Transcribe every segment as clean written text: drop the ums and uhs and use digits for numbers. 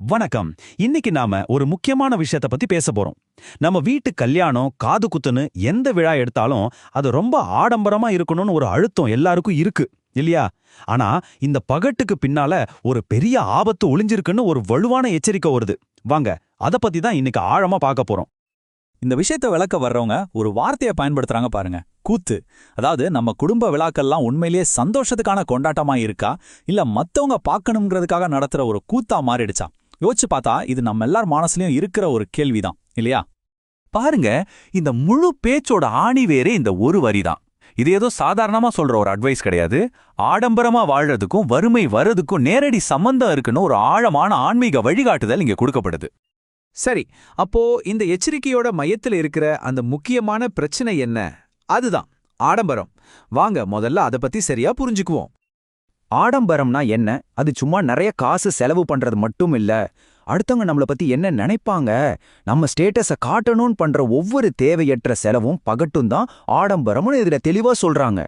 வணக்கம். இன்னைக்கு நாம ஒரு முக்கியமான விஷயத்த பத்தி பேச போறோம். நம்ம வீட்டு கல்யாணம், காது குத்துன்னு எந்த விழா எடுத்தாலும் அது ரொம்ப ஆடம்பரமா இருக்கணும்னு ஒரு அழுத்தம் எல்லாருக்கும் இருக்கு இல்லையா? ஆனா இந்த பகட்டுக்கு பின்னால ஒரு பெரிய ஆபத்து ஒளிஞ்சிருக்குன்னு ஒரு வலுவான எச்சரிக்கை வருது. வாங்க அத பத்தி தான் இன்னைக்கு ஆழமா பார்க்க போறோம். இந்த விஷயத்தை விளக்க வர்றவங்க ஒரு வார்த்தையை பயன்படுத்துறாங்க பாருங்க, கூத்து. அதாவது நம்ம குடும்ப விழாக்கள்லாம் உண்மையிலேயே சந்தோஷத்துக்கான கொண்டாட்டமா இருக்கா, இல்ல மத்தவங்க பார்க்கணுங்கிறதுக்காக நடத்துற ஒரு கூத்தா மாறிடுச்சா? யோசிச்சு பார்த்தா இது நம்ம எல்லார் மனசுலயும் இருக்கிற ஒரு கேள்விதான் இல்லையா? பாருங்க, இந்த முழு பேச்சோட ஆணிவேரே இந்த ஒரு வரிதான். இது ஏதோ சாதாரணமா சொல்ற ஒரு அட்வைஸ் கிடையாது. ஆடம்பரமா வாழறதுக்கும் வறுமை வர்றதுக்கும் நேரடி சம்பந்தம் இருக்குன்னு ஒரு ஆழமான ஆன்மீக வழிகாட்டுதல் இங்க கொடுக்கப்படுது. சரி, அப்போ இந்த எச்சரிக்கையோட மையத்துல இருக்கிற அந்த முக்கியமான பிரச்சனை என்ன? அதுதான் ஆடம்பரம். வாங்க முதல்ல அத பத்தி சரியா புரிஞ்சுக்குவோம். ஆடம்பரம்னா என்ன? அது சும்மா நிறைய காசு செலவு பண்றது மட்டும் இல்ல. அடுத்தவங்க நம்மள பத்தி என்ன நினைப்பாங்க, நம்ம ஸ்டேட்டஸ காட்டணும்னு பண்ற ஒவ்வொரு தேவையற்ற செலவும் பகட்டும் தான் ஆடம்பரம்னு இதுல தெளிவா சொல்றாங்க.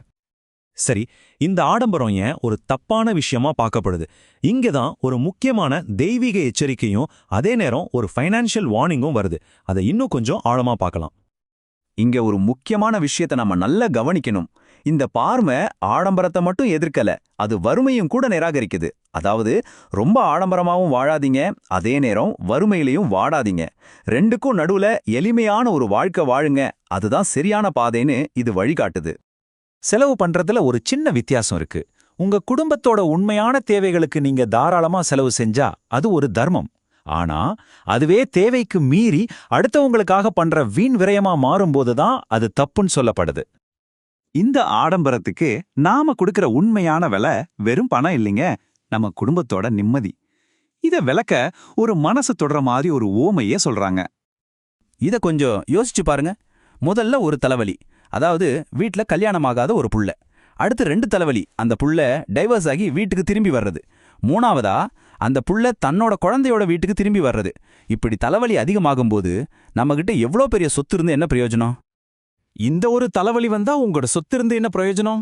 சரி, இந்த ஆடம்பரம் ஏன் ஒரு தப்பான விஷயமா பார்க்கப்படுது? இங்கதான் ஒரு முக்கியமான தெய்வீக எச்சரிக்கையும் அதே நேரம் ஒரு ஃபைனான்ஷியல் வார்னிங்கும் வருது. அதை இன்னும் கொஞ்சம் ஆழமா பார்க்கலாம். இங்க ஒரு முக்கியமான விஷயத்தை நம்ம நல்லா கவனிக்கணும். இந்த பார்வை ஆடம்பரத்தை மட்டும் எதிர்க்கல, அது வறுமையும் கூட நிராகரிக்குது. அதாவது ரொம்ப ஆடம்பரமாவும் வாழாதீங்க, அதே நேரம் வறுமையிலையும் வாடாதீங்க. ரெண்டுக்கும் நடுவுல எளிமையான ஒரு வாழ்க்கை வாழுங்க, அதுதான் சரியான பாதைன்னு இது வழிகாட்டுது. செலவு பண்றதுல ஒரு சின்ன வித்தியாசம் இருக்கு. உங்க குடும்பத்தோட உண்மையான தேவைகளுக்கு நீங்க தாராளமா செலவு செஞ்சா அது ஒரு தர்மம். ஆனா அதுவே தேவைக்கு மீறி அடுத்தவங்களுக்காக பண்ற வீண் விரயமா மாறும்போதுதான் அது தப்புன்னு சொல்லப்படுது. இந்த ஆடம்பரத்துக்கு நாம கொடுக்கிற உண்மையான விலை வெறும் பணம் இல்லைங்க, நம்ம குடும்பத்தோட நிம்மதி. இத விளக்க ஒரு மனசு தொடர மாதிரி ஒரு ஓமையே சொல்றாங்க. இத கொஞ்சம் யோசிச்சு பாருங்க. முதல்ல ஒரு தலைவலி, அதாவது வீட்ல கல்யாணமாகாத ஒரு புள்ள. அடுத்து 2 தலைவலி, அந்த புள்ள டைவர்ஸ் ஆகி வீட்டுக்கு திரும்பி வர்றது. மூணாவதா அந்த புள்ள தன்னோட குழந்தையோட வீட்டுக்கு திரும்பி வர்றது. இப்படி தலைவலி அதிகமாகும்போது நம்மகிட்ட எவ்வளோ பெரிய சொத்து இருந்து என்ன பிரயோஜனம்? இந்த ஒரு தலைவலி வந்தா உங்களோட சொத்து இருந்து என்ன பிரயோஜனம்?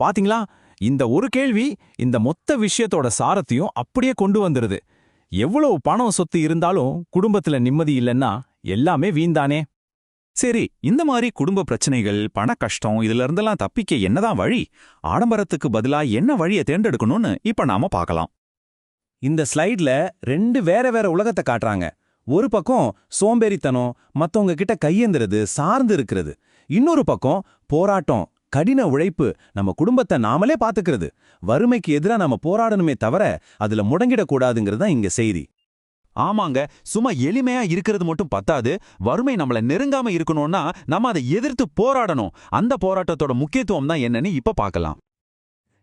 பாத்தீங்களா, இந்த ஒரு கேள்வி இந்த மொத்த விஷயத்தோட சாரத்தையும் அப்படியே கொண்டு வந்துருது. எவ்வளவு பணம் சொத்து இருந்தாலும் குடும்பத்துல நிம்மதி இல்லைன்னா எல்லாமே வீண்தானே. சரி, இந்த மாதிரி குடும்ப பிரச்சனைகள், பண கஷ்டம், இதுல இருந்தெல்லாம் தப்பிக்க என்னதான் வழி? ஆடம்பரத்துக்கு பதிலா என்ன வழியை தேர்ந்தெடுக்கணும்னு இப்ப நாம பார்க்கலாம். இந்த ஸ்லைட்ல 2 வேற வேற உலகத்தை காட்டுறாங்க. ஒரு பக்கம் சோம்பேறித்தனம், மத்தவங்க கிட்ட கையேந்துறது, சார்ந்து இருக்கிறது. இன்னொரு பக்கம் போராட்டம், கடின உழைப்பு, நம்ம குடும்பத்தை நாமளே பாத்துக்கிறது. வறுமைக்கு எதிரா நம்ம போராடணுமே தவிர அதுல முடங்கிடக்கூடாதுங்கிறது தான் இங்க செய்தி. ஆமாங்க, சும்மா எளிமையா இருக்கிறது மட்டும் பத்தாது. வறுமை நம்மள நெருங்காம இருக்கணும்னா நம்ம அதை எதிர்த்து போராடணும். அந்த போராட்டத்தோட முக்கியத்துவம் தான் என்னன்னு இப்ப பார்க்கலாம்.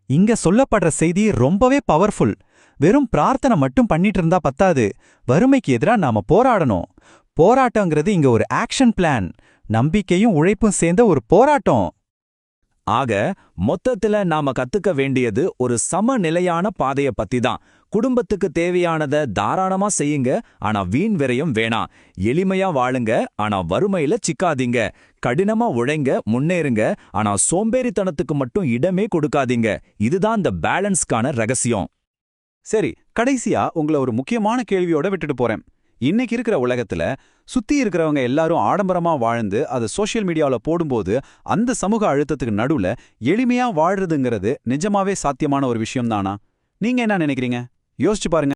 இங்க சொல்லப்படுற செய்தி ரொம்பவே பவர்ஃபுல். வெறும் பிரார்த்தனை மட்டும் பண்ணிட்டு இருந்தா பத்தாது. வறுமைக்கு எதிரா நாம போராடணும். போராட்டங்கிறது இங்க ஒரு ஆக்ஷன் பிளான். நம்பிக்கையும் உழைப்பும் சேர்ந்த ஒரு போராட்டம். ஆக மொத்தத்துல நாம கத்துக்க வேண்டியது ஒரு சமநிலையான பாதைய பத்தி தான். குடும்பத்துக்கு தேவையானத தாராளமா செய்யுங்க, ஆனா வீண் விரயம் வேணாம். எளிமையா வாழுங்க, ஆனா வறுமையில சிக்காதீங்க. கடினமா உழைங்க, முன்னேறுங்க, ஆனா சோம்பேறித்தனத்துக்கு மட்டும் இடமே கொடுக்காதீங்க. இதுதான் இந்த பேலன்ஸ்க்கான ரகசியம். சரி, கடைசியா உங்களை ஒரு முக்கியமான கேள்வியோட விட்டுட்டு போறேன். இன்னைக்கு இருக்கிற உலகத்துல சுத்தி இருக்கிறவங்க எல்லாரும் ஆடம்பரமா வாழ்ந்து அதை சோஷியல் மீடியாவில போடும்போது அந்த சமூக அழுத்தத்துக்கு நடுவுல எளிமையா வாழ்றதுங்கிறது நிஜமாவே சாத்தியமான ஒரு விஷயம் தானா? நீங்க என்ன நினைக்கிறீங்க? யோசிச்சு பாருங்க.